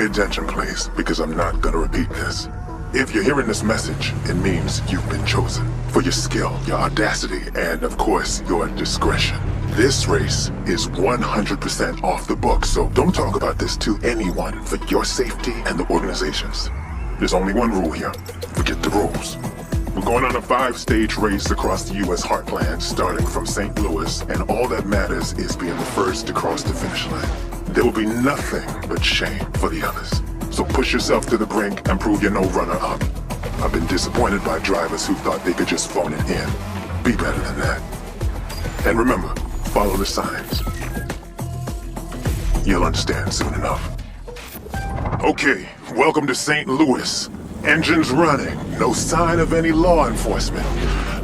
pay attention, please, because I'm not gonna repeat this. If you're hearing this message, it means you've been chosen for your skill, your audacity, and of course, your discretion. This race is 100% off the book, so don't talk about this to anyone for your safety and the organization's. There's only one rule here. Forget the rules. We're going on a 5-stage race across the U.S. heartland, starting from St. Louis, and all that matters is being the first to cross the finish line. There will be nothing but shame for the others. So push yourself to the brink and prove you're no runner-up. I've been disappointed by drivers who thought they could just phone it in. Be better than that. And remember, follow the signs. You'll understand soon enough. Okay, welcome to St. Louis. Engines running, no sign of any law enforcement.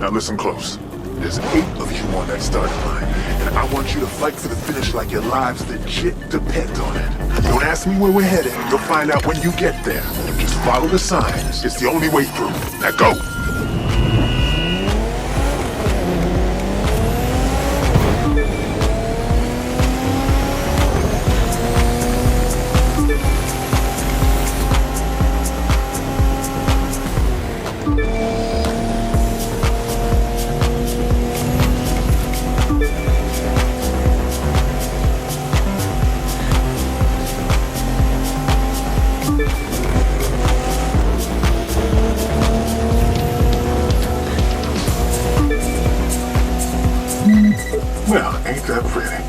Now listen close. There's 8 of you on that starting line, and I want you to fight for the finish like your lives legit depend on it. Don't ask me where we're headed, you'll find out when you get there. Just follow the signs, it's the only way through. Now go! Well, ain't that pretty?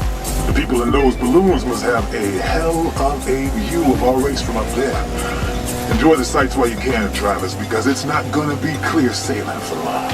The people in those balloons must have a hell of a view of our race from up there. Enjoy the sights while you can, drivers, because it's not gonna be clear sailing for long.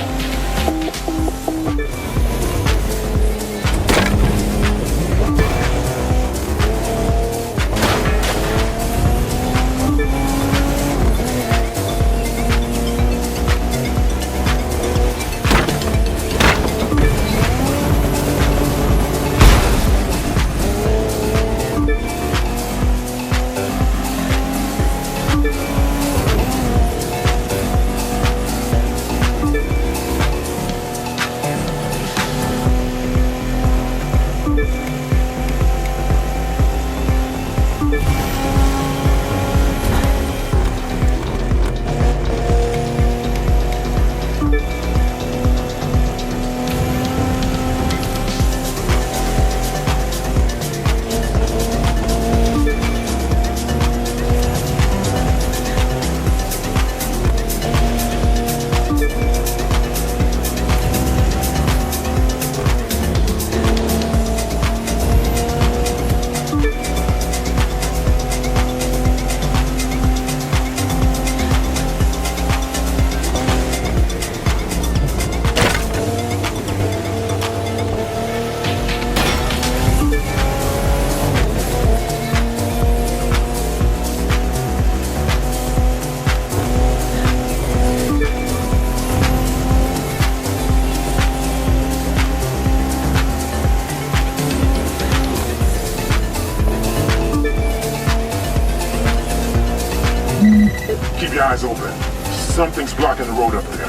Keep your eyes open. Something's blocking the road up there.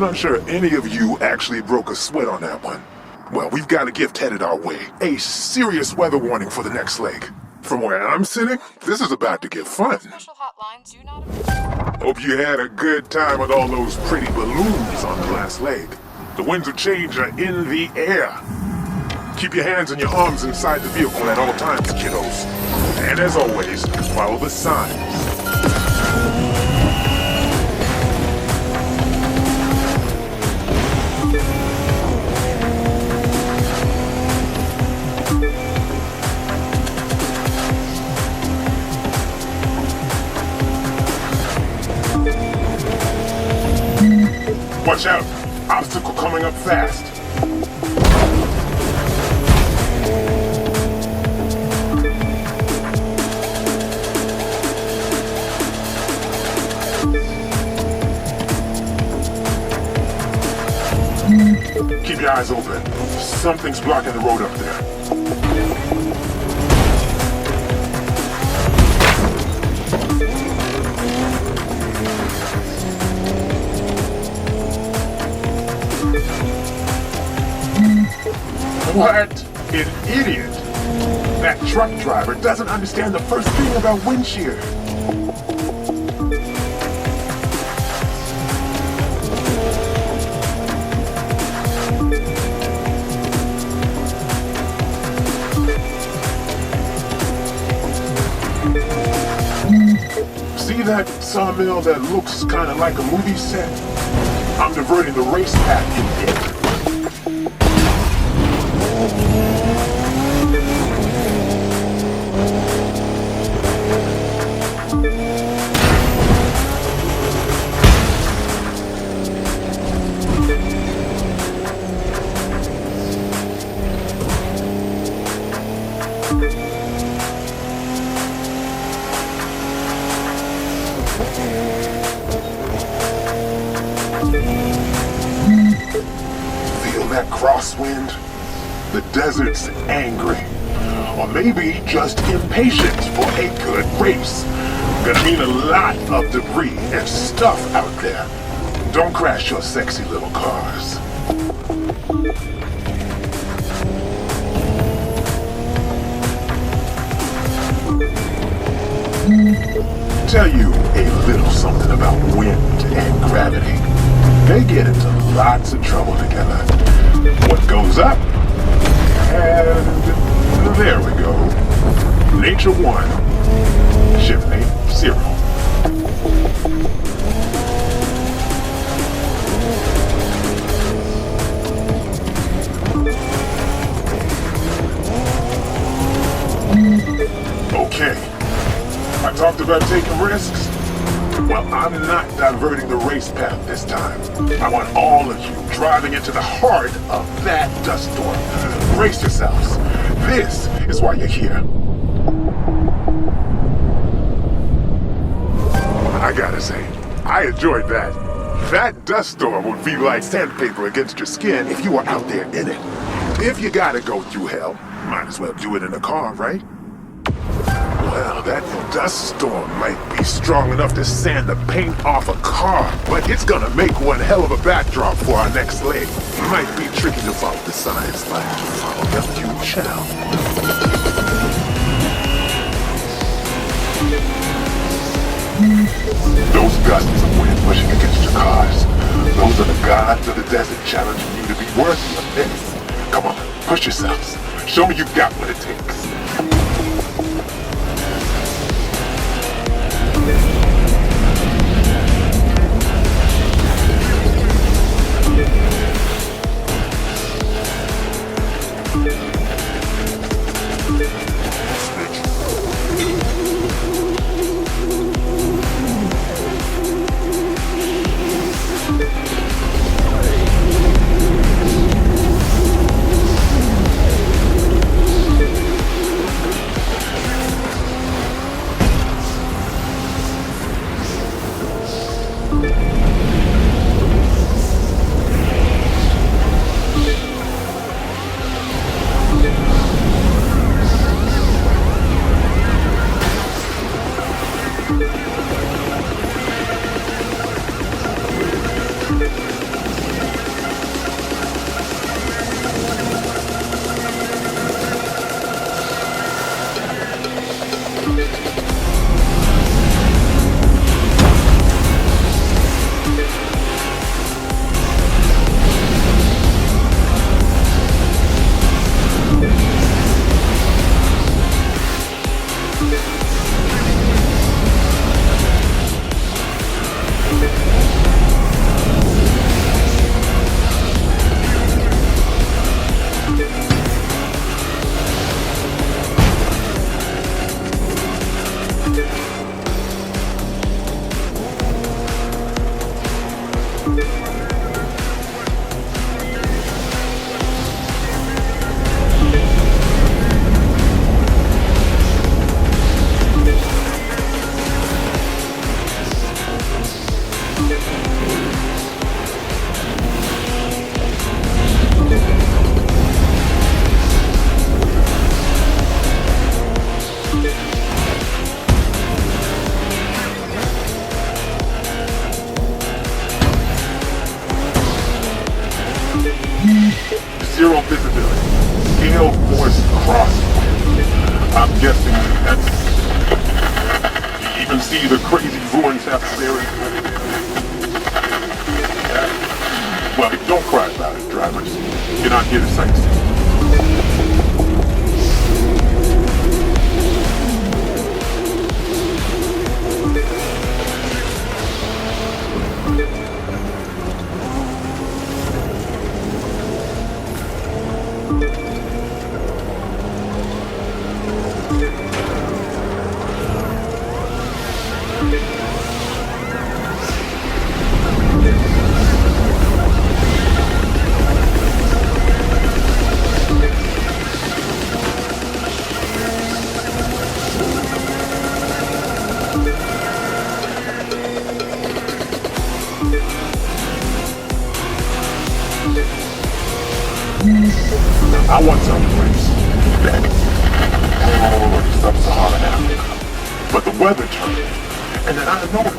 not sure any of you actually broke a sweat on that one. Well, we've got a gift headed our way. A serious weather warning for the next leg. From where I'm sitting, this is about to get fun. Special hotlines do not... Hope you had a good time with all those pretty balloons on the last leg. The winds of change are in the air. Keep your hands and your arms inside the vehicle at all times, kiddos. And as always, follow the signs. Watch out! Obstacle coming up fast. Keep your eyes open. Something's blocking the road up there. What an idiot! That truck driver doesn't understand the first thing about wind shear. See that sawmill that looks kind of like a movie set? I'm diverting the race path in it. Feel that crosswind? The desert's angry. Or maybe just impatient for a good race. Gonna mean a lot of debris and stuff out there. Don't crash your sexy little cars. Tell you a little something about wind and gravity. They get into lots of trouble together. What goes up? And there we go. Nature 1, Chimney 0. Okay. I talked about taking risks. Well, I'm not diverting the race path this time. I want all of you driving into the heart of that dust storm. Brace yourselves. This is why you're here. I gotta say, I enjoyed that. That dust storm would be like sandpaper against your skin if you were out there in it. If you gotta go through hell, might as well do it in a car, right? Well, that dust storm might be strong enough to sand the paint off a car, but it's gonna make one hell of a backdrop for our next leg. Might be tricky to follow the signs, but follow them you shall. Those gusts of wind pushing against your cars, those are the gods of the desert challenging you to be worthy of this. Come on, push yourselves. Show me you've got what it takes. Zero visibility. Gale force crosswind. I'm guessing that's... You even see the crazy ruins after there is... Well, don't cry about it, drivers. You're not here to sightsee. I want someplace that sub-Saharan Africa. But the weather turned, and then out of nowhere,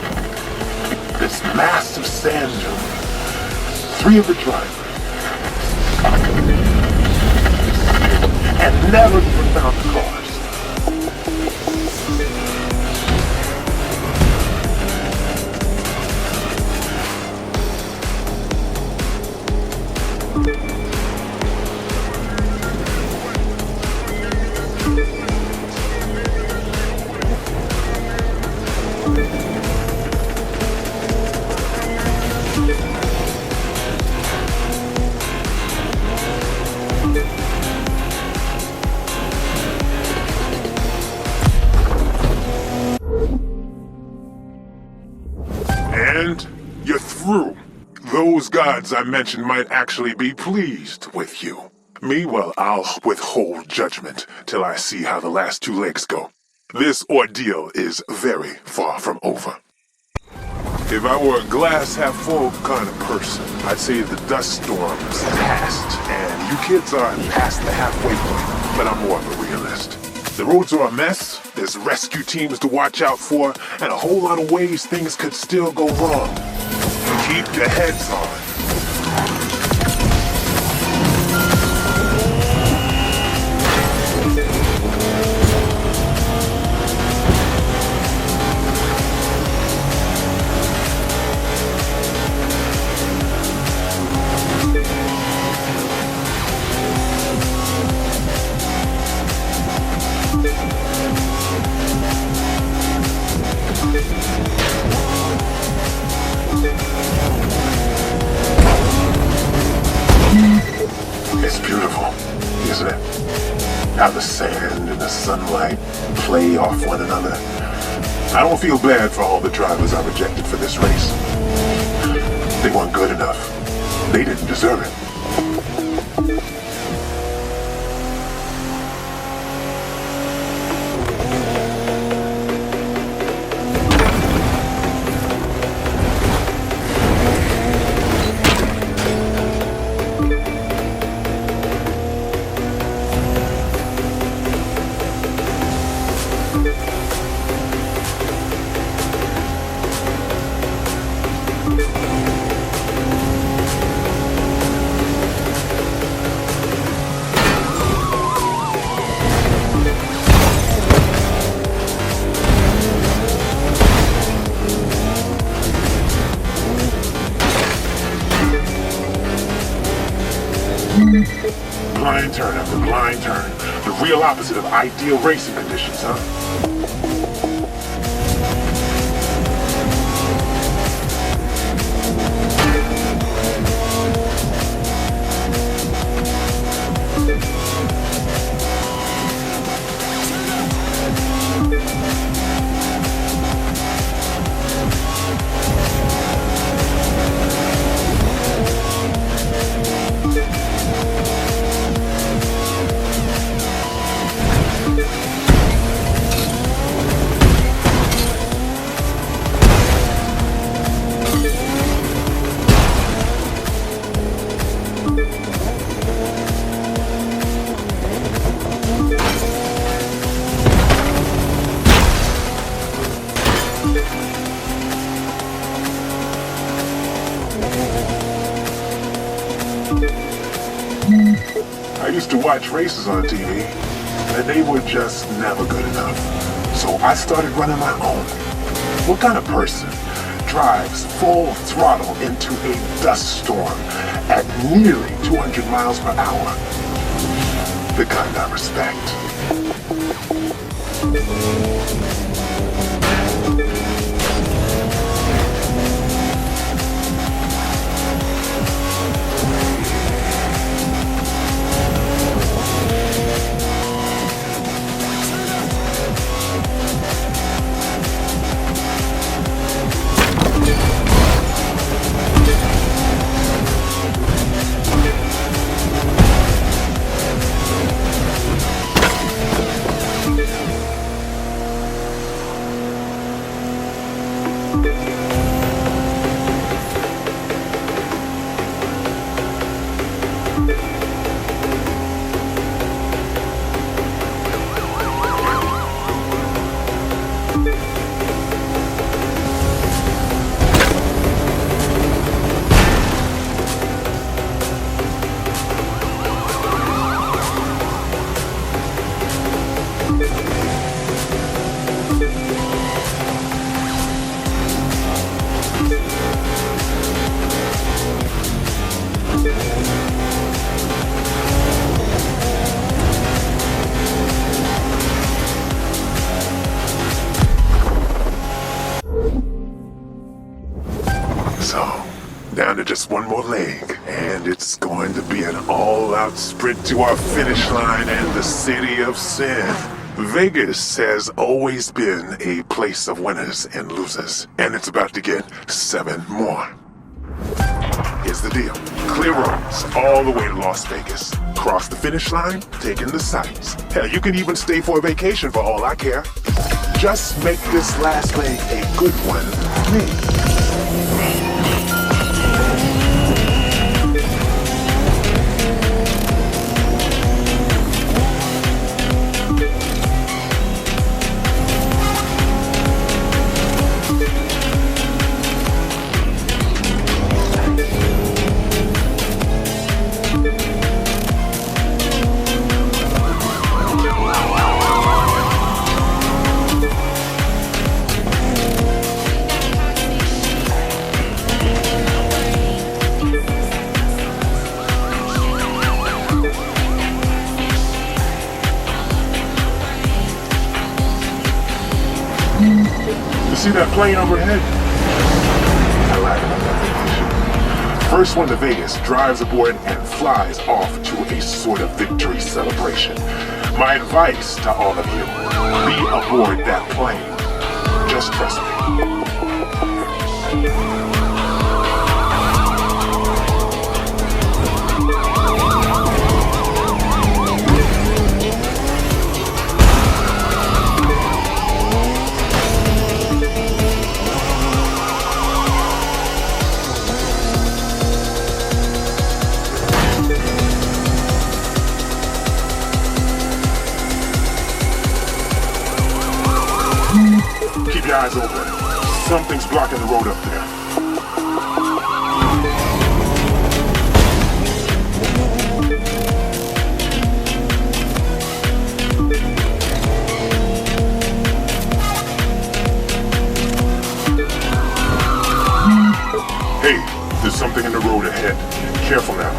this massive sand dune. 3 of the drivers, and never even found the cars. And you're through. Those gods I mentioned might actually be pleased with you. Me, well, I'll withhold judgment till I see how the last 2 legs go. This ordeal is very far from over. If I were a glass half full kind of person, I'd say the dust storm's past, and you kids are past the halfway point, but I'm more of a realist. The roads are a mess, there's rescue teams to watch out for, and a whole lot of ways things could still go wrong. Keep your heads on. It's beautiful, isn't it? How the sand and the sunlight play off one another. I don't feel bad for all the drivers I rejected for this race. They weren't good enough. They didn't deserve it. Blind turn after blind turn. The real opposite of ideal racing conditions, huh? I used to watch races on TV, and they were just never good enough. So I started running my own. What kind of person drives full throttle into a dust storm at nearly 200 miles per hour? The kind I respect. So, down to just one more leg, and it's going to be an all-out sprint to our finish line and the city of sin. Vegas has always been a place of winners and losers, and it's about to get 7 more. Here's the deal. Clear roads all the way to Las Vegas. Cross the finish line, taking the sights. Hell, you can even stay for a vacation for all I care. Just make this last leg a good one for me. You see that plane overhead? I lied about that vacation. First one to Vegas drives aboard and flies off to a sort of victory celebration. My advice to all of you, be aboard that plane. Just trust me. Keep your eyes open. Something's blocking the road up there. Hey, there's something in the road ahead. Careful now.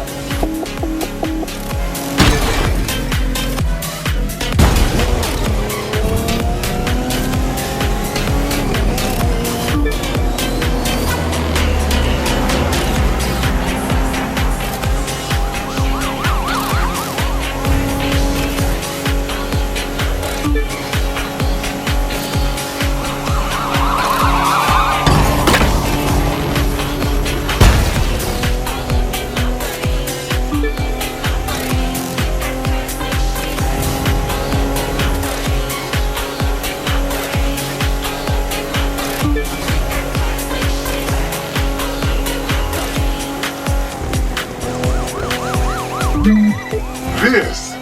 This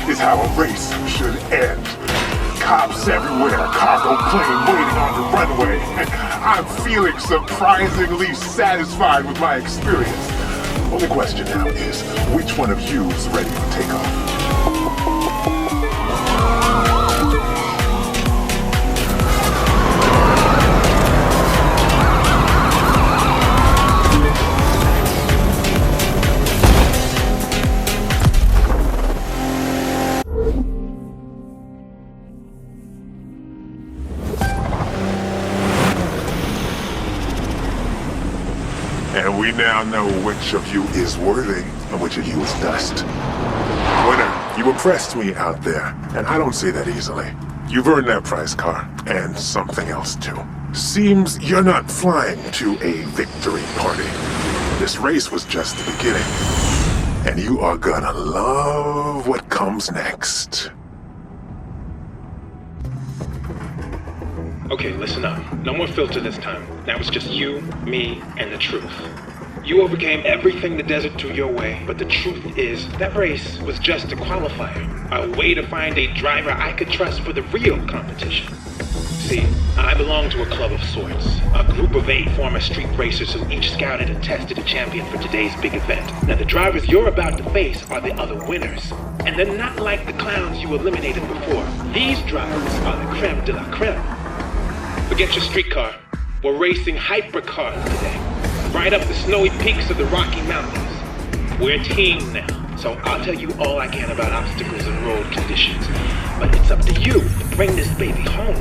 is how a race should end. Cops everywhere, cargo plane waiting on the runway. I'm feeling surprisingly satisfied with my experience. Only question now is, which one of you is ready for takeoff? And we now know which of you is worthy and which of you is dust. Winner, you impressed me out there, and I don't say that easily. You've earned that prize car, and something else too. Seems you're not flying to a victory party. This race was just the beginning, and you are gonna love what comes next. Okay, listen up. No more filter this time. Now it's just you, me, and the truth. You overcame everything the desert threw your way, but the truth is, that race was just a qualifier. A way to find a driver I could trust for the real competition. See, I belong to a club of sorts. A group of 8 former street racers who each scouted and tested a champion for today's big event. Now the drivers you're about to face are the other winners. And they're not like the clowns you eliminated before. These drivers are the creme de la creme. Forget your streetcar. We're racing hypercars today. Right up the snowy peaks of the Rocky Mountains. We're a team now, so I'll tell you all I can about obstacles and road conditions. But it's up to you to bring this baby home.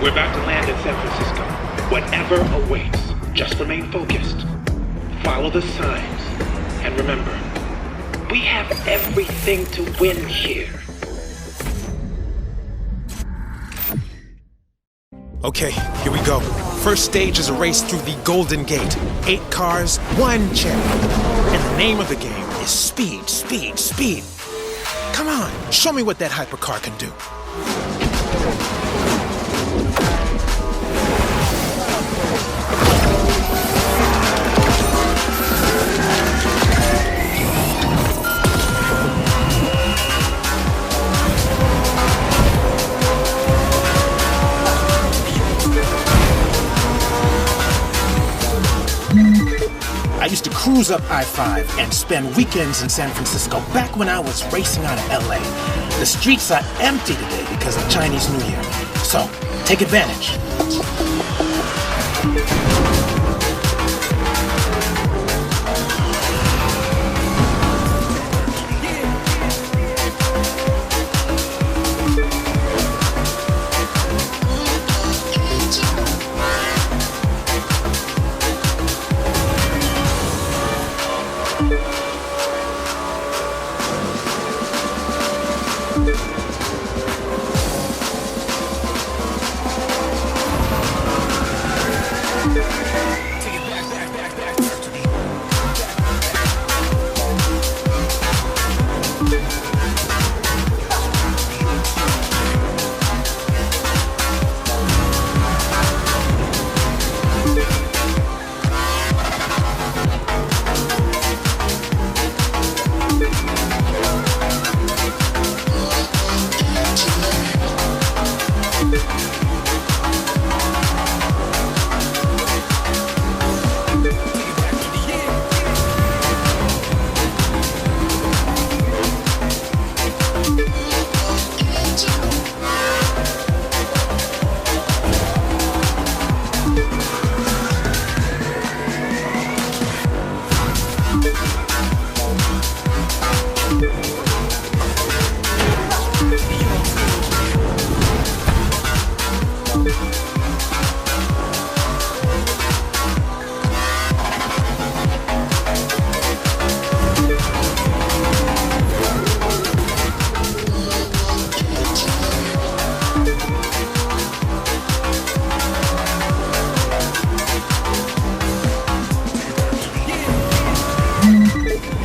We're about to land in San Francisco. Whatever awaits, just remain focused. Follow the signs. And remember, we have everything to win here. Okay, here we go. First stage is a race through the Golden Gate. 8 cars, 1 champion. And the name of the game is speed, speed, speed. Come on, show me what that hypercar can do. I used to cruise up I-5 and spend weekends in San Francisco back when I was racing out of LA. The streets are empty today because of Chinese New Year. So, take advantage.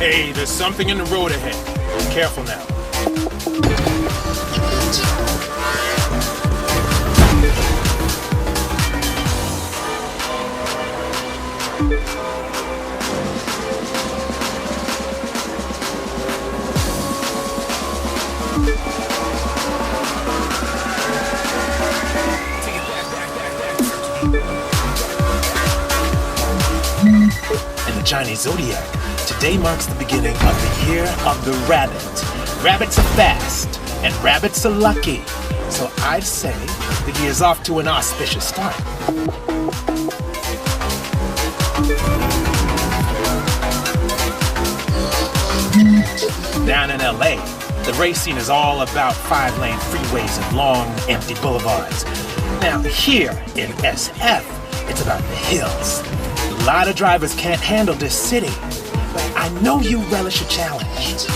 Hey, there's something in the road ahead. Careful now. And the Chinese zodiac, today marks the beginning of the year of the rabbit. Rabbits are fast, and rabbits are lucky. So I'd say the year's off to an auspicious start. Down in LA, the race scene is all about 5-lane freeways and long, empty boulevards. Now here in SF, it's about the hills. A lot of drivers can't handle this city, but I know you relish a challenge.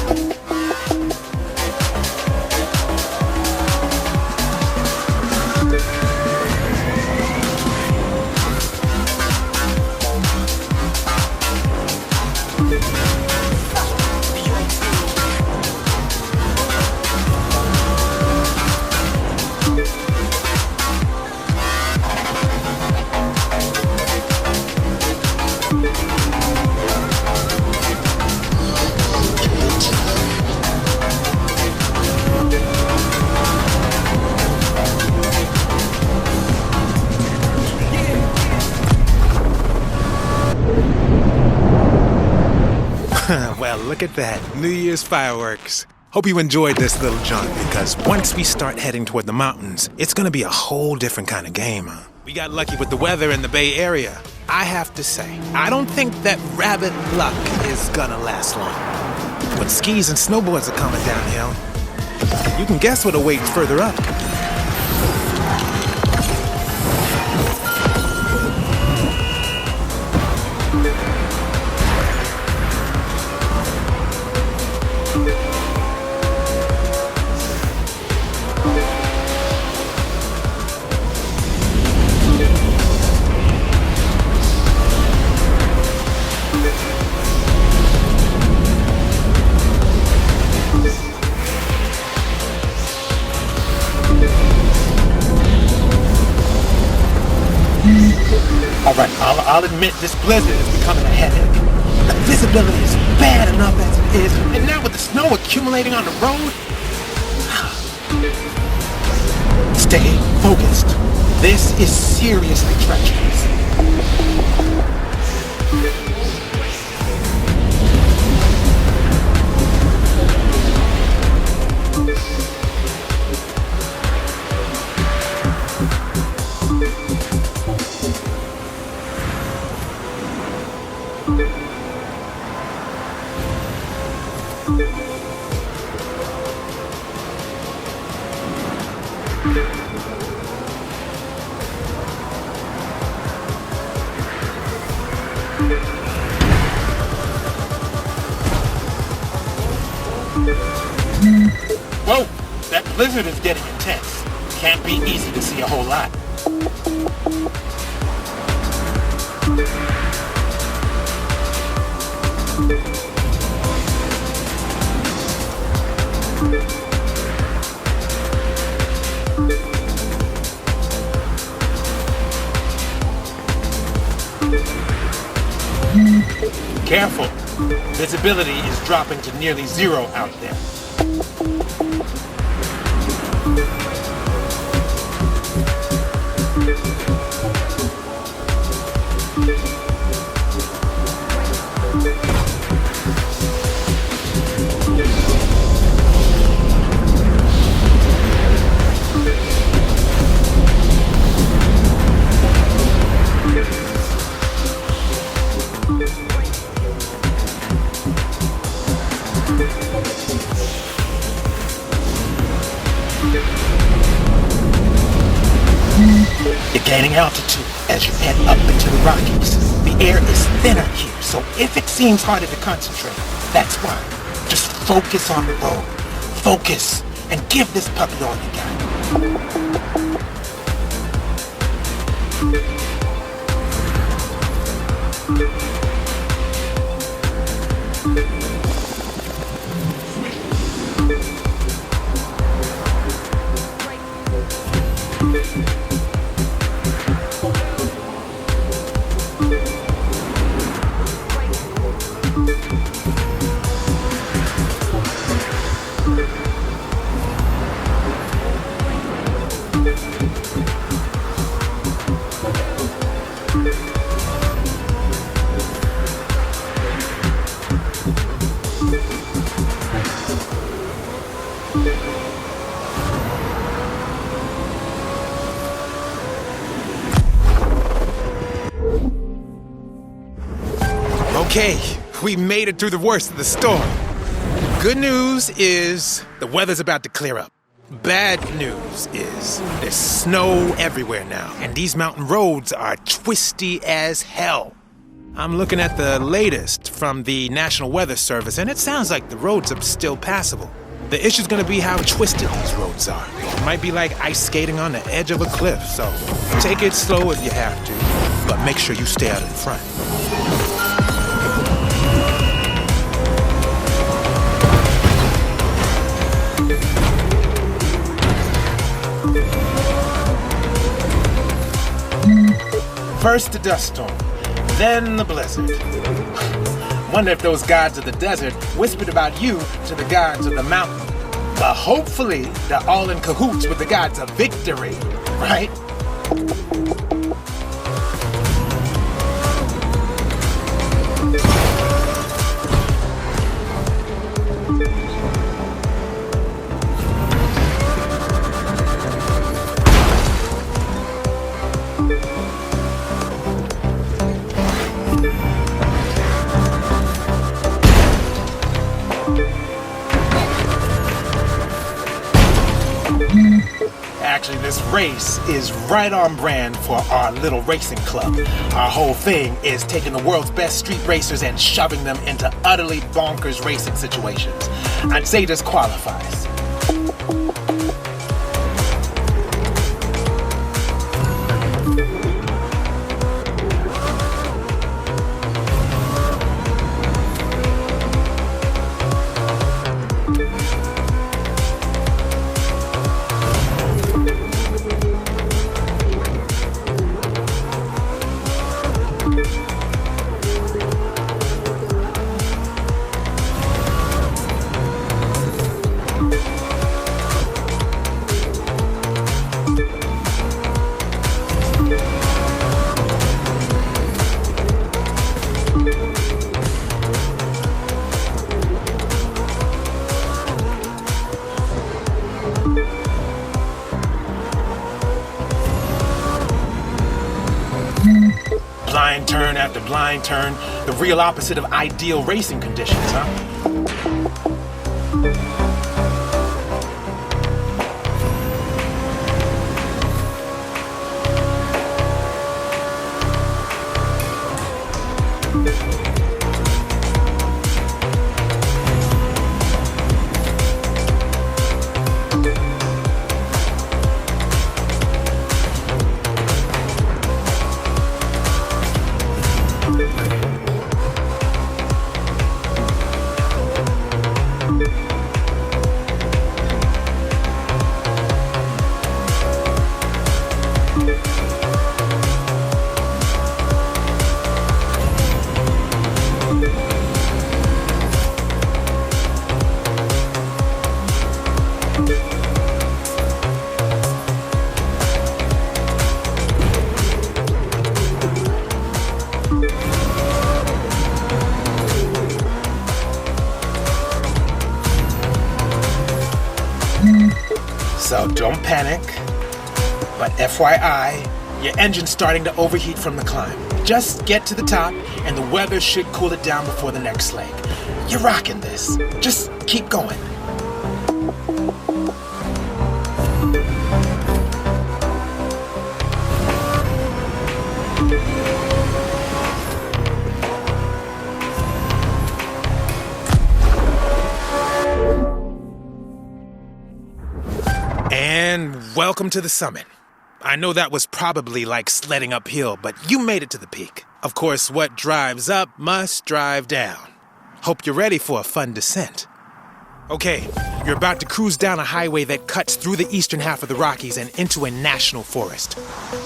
Well, look at that. New Year's fireworks. Hope you enjoyed this little jaunt, because once we start heading toward the mountains, it's gonna be a whole different kind of game. We got lucky with the weather in the Bay Area. I have to say, I don't think that rabbit luck is gonna last long. When skis and snowboards are coming downhill, you can guess what awaits further up. Alright, I'll admit this blizzard is becoming a headache. The visibility is bad enough as it is, and now with the snow accumulating on the road. Stay focused. This is seriously treacherous. Whoa, that blizzard is getting intense. Can't be easy to see a whole lot. Careful. Visibility is dropping to nearly zero out there. You're gaining altitude as you head up into the Rockies. The air is thinner here, so if it seems harder to concentrate, that's why. Just focus on the road. Focus, and give this puppy all you got. Okay, we made it through the worst of the storm. Good news is the weather's about to clear up. Bad news is there's snow everywhere now, and these mountain roads are twisty as hell. I'm looking at the latest from the National Weather Service, and it sounds like the roads are still passable. The issue's gonna be how twisted these roads are. It might be like ice skating on the edge of a cliff, so take it slow if you have to, but make sure you stay out in front. First the dust storm, then the blizzard. Wonder if those gods of the desert whispered about you to the gods of the mountain. But hopefully they're all in cahoots with the gods of victory, right? Actually, this race is right on brand for our little racing club. Our whole thing is taking the world's best street racers and shoving them into utterly bonkers racing situations. I'd say this qualifies. Blind turn after blind turn, the real opposite of ideal racing conditions, huh? So don't panic, but FYI, your engine's starting to overheat from the climb. Just get to the top and the weather should cool it down before the next leg. You're rocking this. Just keep going. And welcome to the summit. I know that was probably like sledding uphill, but you made it to the peak. Of course, what drives up must drive down. Hope you're ready for a fun descent. Okay, you're about to cruise down a highway that cuts through the eastern half of the Rockies and into a national forest.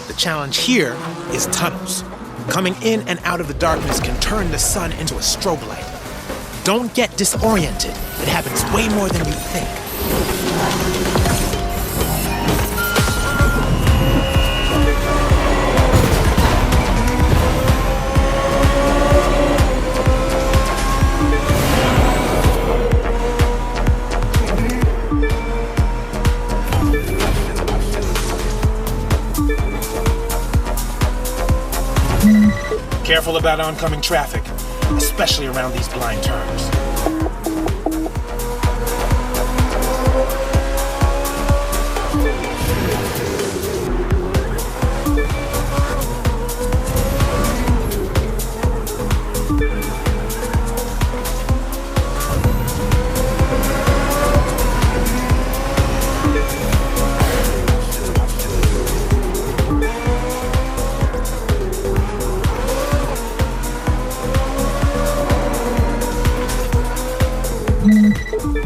The challenge here is tunnels. Coming in and out of the darkness can turn the sun into a strobe light. Don't get disoriented. It happens way more than you think. Careful about oncoming traffic. especially around these blind turns.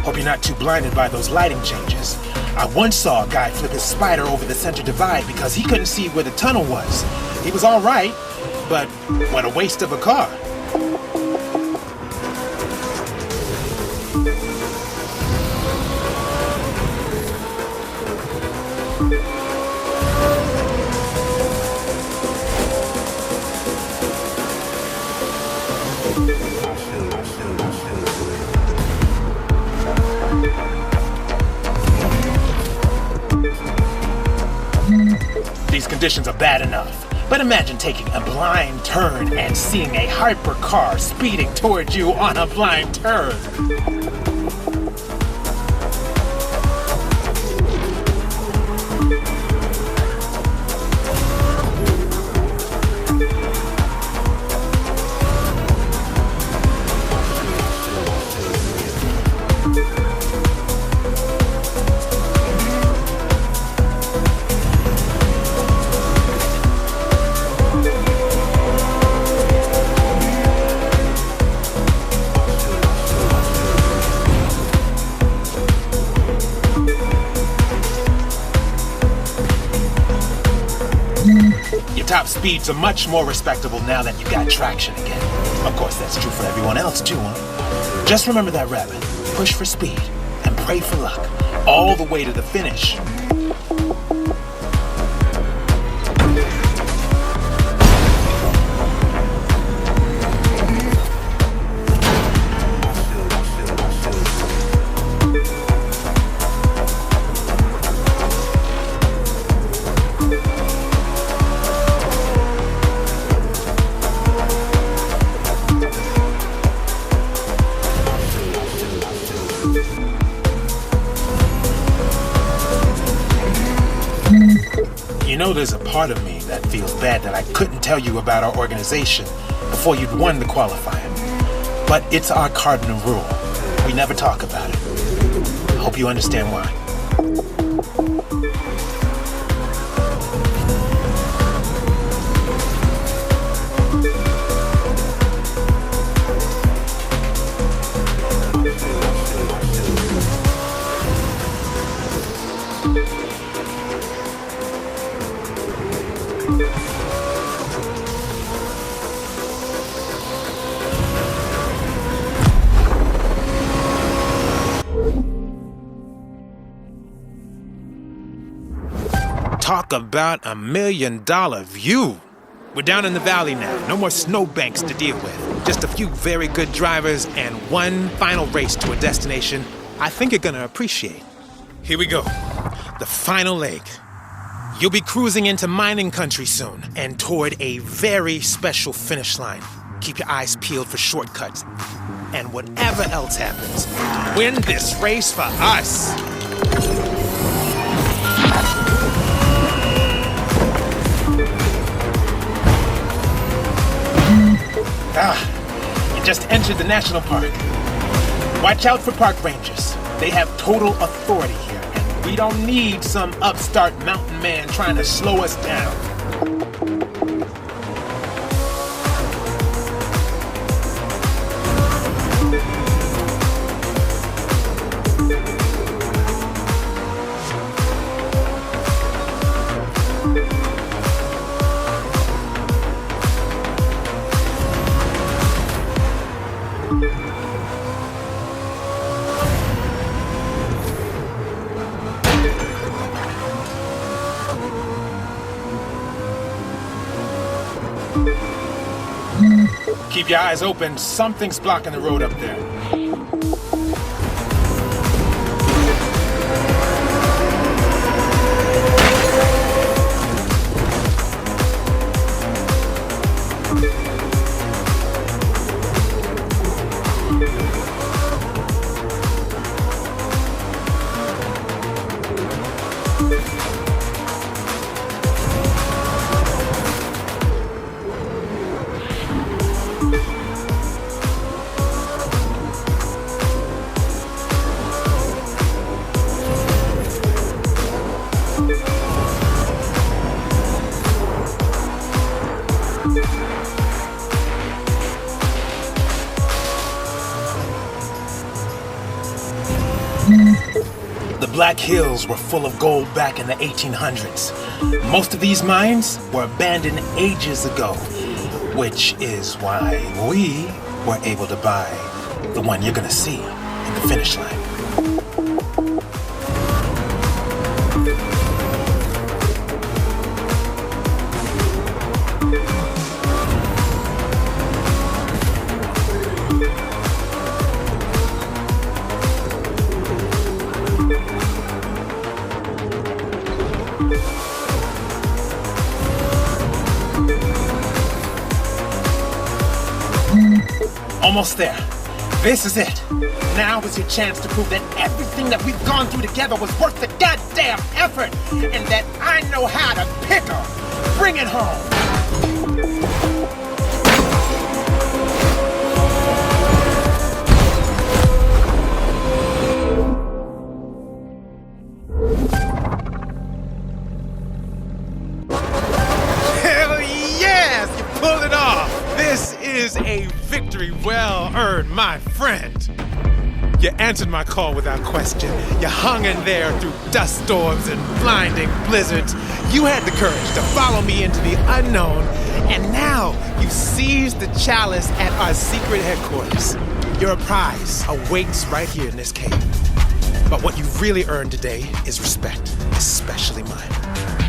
Hope you're not too blinded by those lighting changes. I once saw a guy flip his Spyder over the center divide because he couldn't see where the tunnel was. He was all right, but what a waste of a car. These conditions are bad enough, but imagine taking a blind turn and seeing a hypercar speeding towards you on a blind turn. Your top speeds are much more respectable now that you got traction again. Of course, that's true for everyone else too, huh? Just remember that, Rabbit. Push for speed and pray for luck, all the way to the finish. You know, there's a part of me that feels bad that I couldn't tell you about our organization before you'd won the qualifier. But it's our cardinal rule. We never talk about it. I hope you understand why. Talk about $1 million view. We're down in the valley now. No more snowbanks to deal with. Just a few very good drivers and one final race to a destination I think you're gonna appreciate. Here we go. The final leg. You'll be cruising into mining country soon and toward a very special finish line. Keep your eyes peeled for shortcuts. And whatever else happens, win this race for us. You just entered the national park. Watch out for park rangers. They have total authority here, and we don't need some upstart mountain man trying to slow us down. Keep your eyes open. Something's blocking the road up there. The Black Hills were full of gold back in the 1800s. Most of these mines were abandoned ages ago, which is why we were able to buy the one you're gonna see in the finish line. Almost there. This is it. Now is your chance to prove that everything that we've gone through together was worth the goddamn effort, and that I know how to pick 'em. Bring it home. Hell yes! You pulled it off! This is a victory well earned, my friend. You answered my call without question. You hung in there through dust storms and blinding blizzards. You had the courage to follow me into the unknown, and now you've seized the chalice at our secret headquarters. Your prize awaits right here in this cave. But what you've really earned today is respect, especially mine.